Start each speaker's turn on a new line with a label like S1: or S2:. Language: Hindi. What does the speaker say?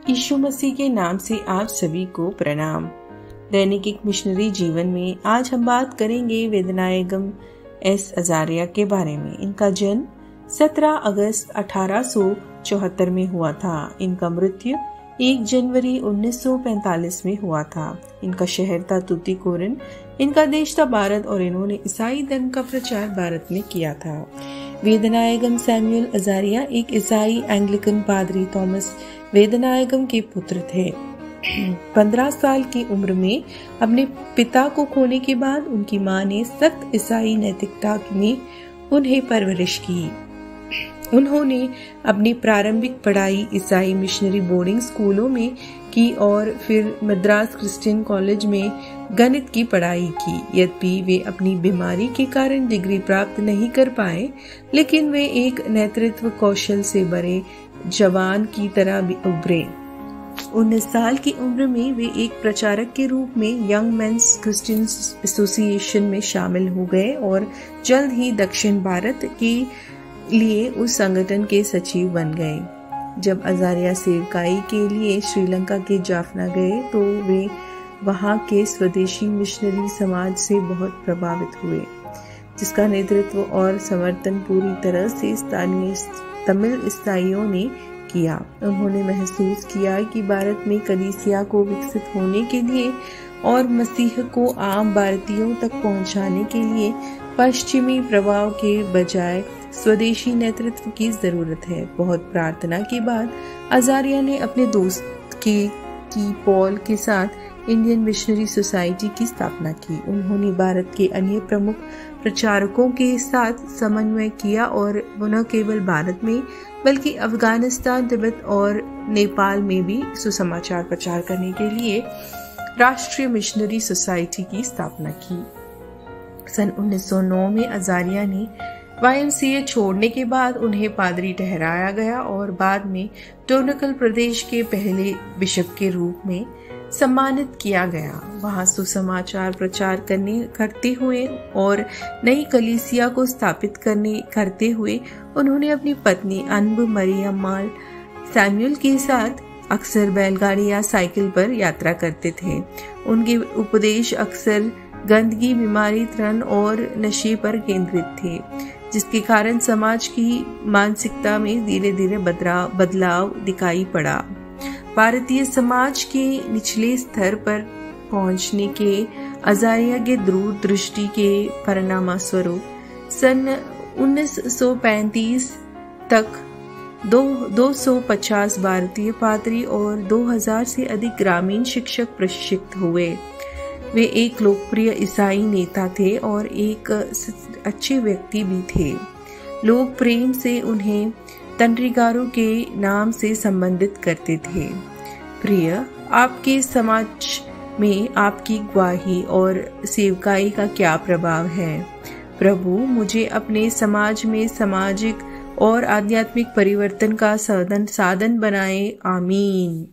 S1: यीशु मसीह के नाम से आप सभी को प्रणाम। दैनिक एक मिशनरी जीवन में आज हम बात करेंगे वेदनायगम एस अजारिया के बारे में। इनका जन्म 17 अगस्त 1874 में हुआ था। इनका मृत्यु 1 जनवरी 1945 में हुआ था। इनका शहर था तुतीकोरिन। इनका देश था भारत और इन्होंने ईसाई धर्म का प्रचार भारत में किया था। वेदनायगम सैमुअल अजारिया एक ईसाई एंग्लिकन पादरी थॉमस वेदनायगम के पुत्र थे। 15 साल की उम्र में अपने पिता को खोने के बाद उनकी मां ने सख्त ईसाई नैतिकता में उन्हें परवरिश की। उन्होंने अपनी प्रारंभिक पढ़ाई ईसाई मिशनरी बोर्डिंग स्कूलों में की और फिर मद्रास क्रिश्चियन कॉलेज में गणित की पढ़ाई की। यद्यपि वे अपनी बीमारी के कारण डिग्री प्राप्त नहीं कर पाए, लेकिन वे एक नेतृत्व कौशल से भरे जवान की तरह भी उभरे। 19 साल की उम्र में वे एक प्रचारक के रूप में यंग मेंस क्रिश्चियन एसोसिएशन में शामिल हो गए और जल्द ही दक्षिण भारत के लिए उस संगठन के सचिव बन गए। जब अजारिया सेवकाई के लिए श्रीलंका के जाफना गए तो वे वहां के स्वदेशी मिशनरी समाज से बहुत प्रभावित हुए, जिसका नेतृत्व और समर्थन पूरी तरह से स्थानीय तमिल ईसाइयों ने किया। उन्होंने महसूस किया कि भारत में कलीसिया को विकसित होने के लिए और मसीह को आम भारतीयों तक पहुंचाने के लिए पश्चिमी प्रभाव के बजाय स्वदेशी नेतृत्व की जरूरत है। बहुत प्रार्थना के बाद अजारिया ने अपने दोस्त की पॉल के साथ इंडियन मिशनरी सोसाइटी की स्थापना की। उन्होंने भारत के अन्य प्रमुख प्रचारकों के साथ समन्वय किया और न केवल भारत में बल्कि अफगानिस्तान, तिब्बत और नेपाल में भी सुसमाचार प्रचार करने के लिए राष्ट्रीय मिशनरी सोसाइटी की स्थापना की। सन 1909 में अजारिया ने YMCA छोड़ने के बाद उन्हें पादरी ठहराया गया और बाद में टोनकल प्रदेश के पहले बिशप के रूप में सम्मानित किया गया। वहां सुसमाचार प्रचार करते हुए और नई कलीसिया को स्थापित करते हुए उन्होंने अपनी पत्नी अनब मरियम्माल सैमुअल के साथ अक्सर बैलगाड़ी या साइकिल पर यात्रा करते थे। उनके उपदेश अक्सर गंदगी, बीमारी, तृण और नशे पर केंद्रित थे, जिसके कारण समाज की मानसिकता में धीरे धीरे बदलाव दिखाई पड़ा। भारतीय समाज के निचले स्तर पर पहुंचने के अजारिया के दूरदृष्टि के परिणामस्वरूप सन 1935 तक 250 भारतीय पादरी और 2000 से अधिक ग्रामीण शिक्षक प्रशिक्षित हुए। वे एक लोकप्रिय ईसाई नेता थे और एक अच्छे व्यक्ति भी थे। लोग प्रेम से उन्हें तंत्रिगारों के नाम से संबोधित करते थे। प्रिय, आपके समाज में आपकी गवाही और सेवकाई का क्या प्रभाव है? प्रभु मुझे अपने समाज में सामाजिक और आध्यात्मिक परिवर्तन का साधन बनाए। आमीन।